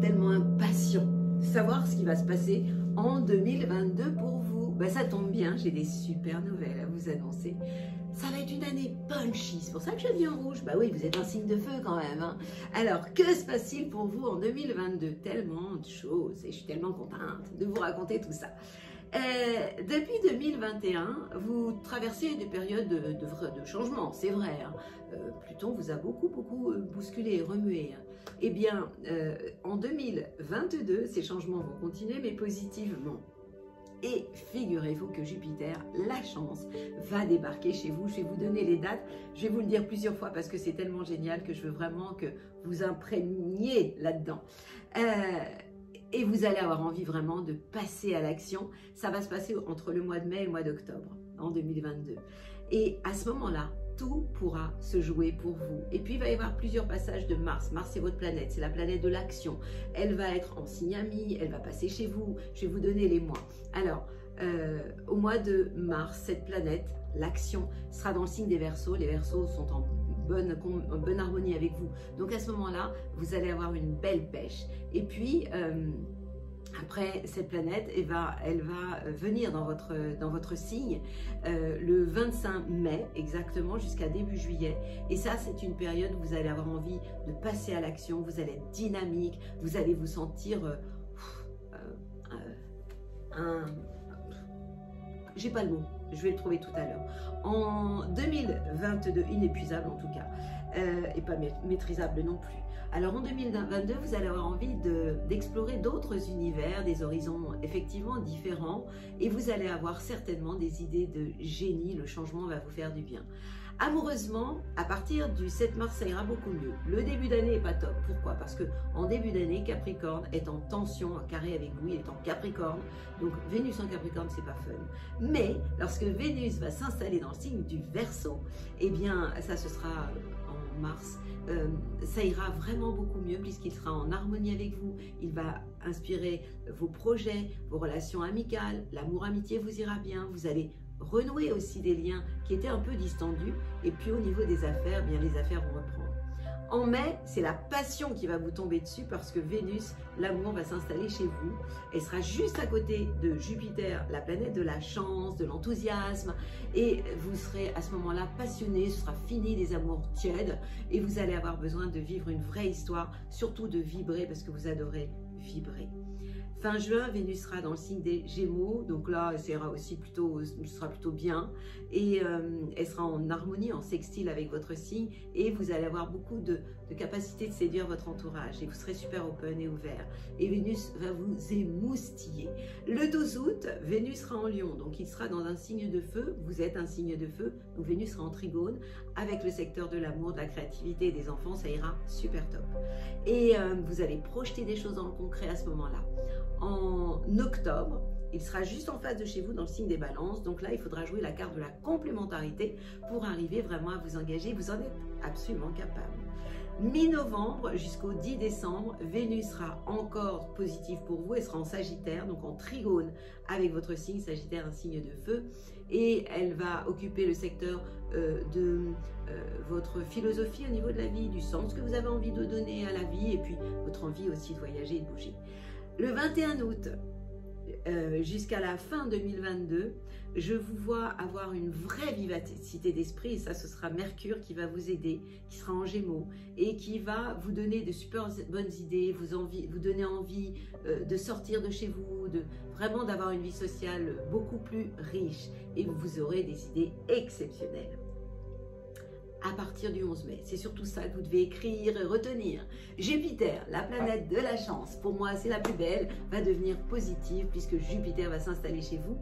tellement impatient de savoir ce qui va se passer en 2022 pour vous. Ben, ça tombe bien, j'ai des super nouvelles à vous annoncer. Ça va être une année punchy, c'est pour ça que je vis en rouge. Bah oui, vous êtes un signe de feu quand même. Hein. Alors, que se passe-t-il pour vous en 2022? Tellement de choses et je suis tellement contente de vous raconter tout ça. Depuis 2021, vous traversez des périodes de changement, c'est vrai. Hein. Pluton vous a beaucoup bousculé, remué. Hein. Eh bien, en 2022, ces changements vont continuer, mais positivement. Et figurez-vous que Jupiter, la chance, va débarquer chez vous. Je vais vous donner les dates. Je vais vous le dire plusieurs fois parce que c'est tellement génial que je veux vraiment que vous imprégniez là-dedans. Et vous allez avoir envie vraiment de passer à l'action. Ça va se passer entre le mois de mai et le mois d'octobre en 2022. Et à ce moment-là, tout pourra se jouer pour vous. Et puis, il va y avoir plusieurs passages de Mars. Mars, c'est votre planète, c'est la planète de l'action. Elle va être en signe ami, elle va passer chez vous. Je vais vous donner les mois. Alors, au mois de mars, cette planète, l'action, sera dans le signe des Verseaux. Les Verseaux sont en bonne harmonie avec vous. Donc, à ce moment-là, vous allez avoir une belle pêche. Et puis, après, cette planète, elle va venir dans votre signe le 25 mai, exactement, jusqu'à début juillet. Et ça, c'est une période où vous allez avoir envie de passer à l'action, vous allez être dynamique, vous allez vous sentir... j'ai pas le mot, je vais le trouver tout à l'heure. En 2022, inépuisable en tout cas, et pas maîtrisable non plus. Alors en 2022, vous allez avoir envie d'explorer d'autres univers, des horizons effectivement différents, et vous allez avoir certainement des idées de génie. Le changement va vous faire du bien. Amoureusement, à partir du 7 mars, ça ira beaucoup mieux. Le début d'année n'est pas top. Pourquoi? Parce que en début d'année, Capricorne est en tension, en carré avec vous, il est en Capricorne. Donc Vénus en Capricorne, c'est pas fun. Mais lorsque Vénus va s'installer dans le signe du Verseau, eh bien, ça ce sera en mars. Ça ira vraiment beaucoup mieux puisqu'il sera en harmonie avec vous. Il va inspirer vos projets, vos relations amicales, l'amour-amitié vous ira bien. Vous allez renouer aussi des liens qui étaient un peu distendus. Et puis au niveau des affaires, bien les affaires vont reprendre. En mai, c'est la passion qui va vous tomber dessus parce que Vénus, l'amour, va s'installer chez vous. Elle sera juste à côté de Jupiter, la planète de la chance, de l'enthousiasme. Et vous serez à ce moment-là passionné, ce sera fini des amours tièdes. Et vous allez avoir besoin de vivre une vraie histoire, surtout de vibrer parce que vous adorez vibrer. Fin juin, Vénus sera dans le signe des Gémeaux, donc là, ce sera plutôt bien. Et elle sera en harmonie, en sextile avec votre signe. Et vous allez avoir beaucoup de capacité de séduire votre entourage. Et vous serez super open et ouvert. Et Vénus va vous émoustiller. Le 12 août, Vénus sera en Lion, donc il sera dans un signe de feu. Vous êtes un signe de feu, donc Vénus sera en Trigone. Avec le secteur de l'amour, de la créativité et des enfants, ça ira super top. Et vous allez projeter des choses dans le concret à ce moment-là. En octobre, il sera juste en face de chez vous dans le signe des balances. Donc là, il faudra jouer la carte de la complémentarité pour arriver vraiment à vous engager. Vous en êtes absolument capable. Mi-novembre jusqu'au 10 décembre, Vénus sera encore positive pour vous. Elle sera en Sagittaire, donc en Trigone avec votre signe. Sagittaire, un signe de feu. Et elle va occuper le secteur de votre philosophie au niveau de la vie, du sens que vous avez envie de donner à la vie et puis votre envie aussi de voyager et de bouger. Le 21 août jusqu'à la fin 2022, je vous vois avoir une vraie vivacité d'esprit et ça, ce sera Mercure qui va vous aider, qui sera en Gémeaux et qui va vous donner de super bonnes idées, vous donner envie de sortir de chez vous, vraiment d'avoir une vie sociale beaucoup plus riche et vous aurez des idées exceptionnelles. À partir du 11 mai. C'est surtout ça que vous devez écrire et retenir. Jupiter, la planète de la chance, pour moi c'est la plus belle, va devenir positive puisque Jupiter va s'installer chez vous.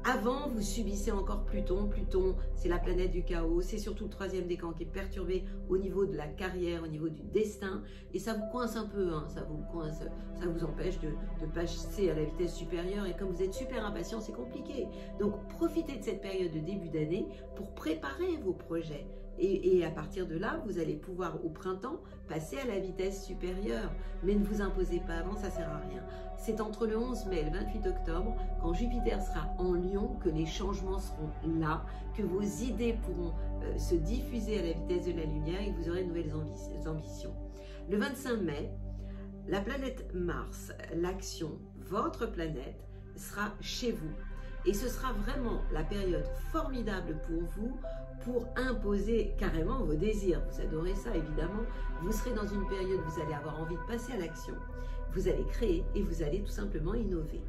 Avant, vous subissez encore Pluton. Pluton, c'est la planète du chaos. C'est surtout le troisième décan qui est perturbé au niveau de la carrière, au niveau du destin. Et ça vous coince un peu, hein, ça vous empêche de passer à la vitesse supérieure. Et comme vous êtes super impatient, c'est compliqué. Donc, profitez de cette période de début d'année pour préparer vos projets. Et à partir de là, vous allez pouvoir au printemps passer à la vitesse supérieure. Mais ne vous imposez pas avant, ça ne sert à rien. C'est entre le 11 mai et le 28 octobre, quand Jupiter sera en Lion, que les changements seront là, que vos idées pourront se diffuser à la vitesse de la lumière et que vous aurez de nouvelles ambitions. Le 25 mai, la planète Mars, l'action, votre planète, sera chez vous. Et ce sera vraiment la période formidable pour vous pour imposer carrément vos désirs. Vous adorez ça, évidemment. Vous serez dans une période où vous allez avoir envie de passer à l'action. Vous allez créer et vous allez tout simplement innover.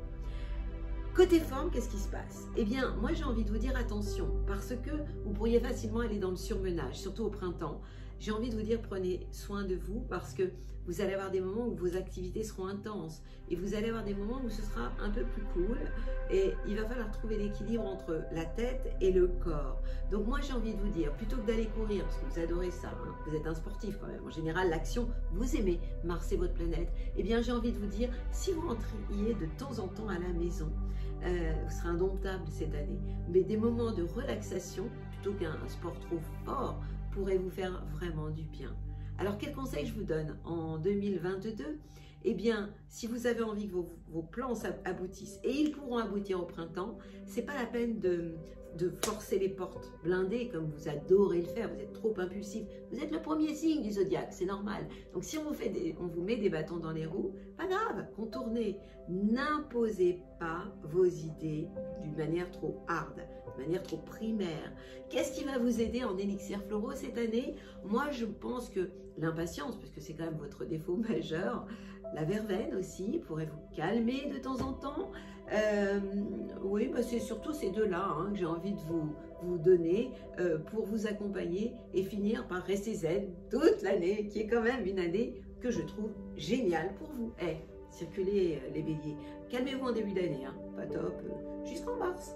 Côté forme, qu'est-ce qui se passe? Eh bien, moi j'ai envie de vous dire attention, parce que vous pourriez facilement aller dans le surmenage, surtout au printemps. J'ai envie de vous dire prenez soin de vous, parce que vous allez avoir des moments où vos activités seront intenses et vous allez avoir des moments où ce sera un peu plus cool et il va falloir trouver l'équilibre entre la tête et le corps. Donc moi j'ai envie de vous dire, plutôt que d'aller courir, parce que vous adorez ça, hein, vous êtes un sportif quand même, en général l'action, vous aimez, Mars est votre planète, eh bien j'ai envie de vous dire, si vous rentriez de temps en temps à la maison, vous serez indomptable cette année, mais des moments de relaxation, plutôt qu'un sport trop fort, pourraient vous faire vraiment du bien. Alors, quel conseil je vous donne en 2022? Eh bien, si vous avez envie que vos plans aboutissent, et ils pourront aboutir au printemps, c'est pas la peine de forcer les portes blindées comme vous adorez le faire, vous êtes trop impulsif. Vous êtes le premier signe du zodiaque, c'est normal. Donc, si on vous met des bâtons dans les roues, pas grave, contournez. N'imposez pas vos idées d'une manière trop hard, de manière trop primaire. Qu'est-ce qui va vous aider en élixirs floraux cette année? Moi, je pense que l'impatience, parce que c'est quand même votre défaut majeur, la verveine aussi pourrait vous calmer de temps en temps. Oui, bah c'est surtout ces deux-là hein, que j'ai envie de vous donner pour vous accompagner et finir par rester zen toute l'année, qui est quand même une année que je trouve géniale pour vous. Circulez les béliers. Calmez-vous en début d'année, hein, pas top, jusqu'en mars.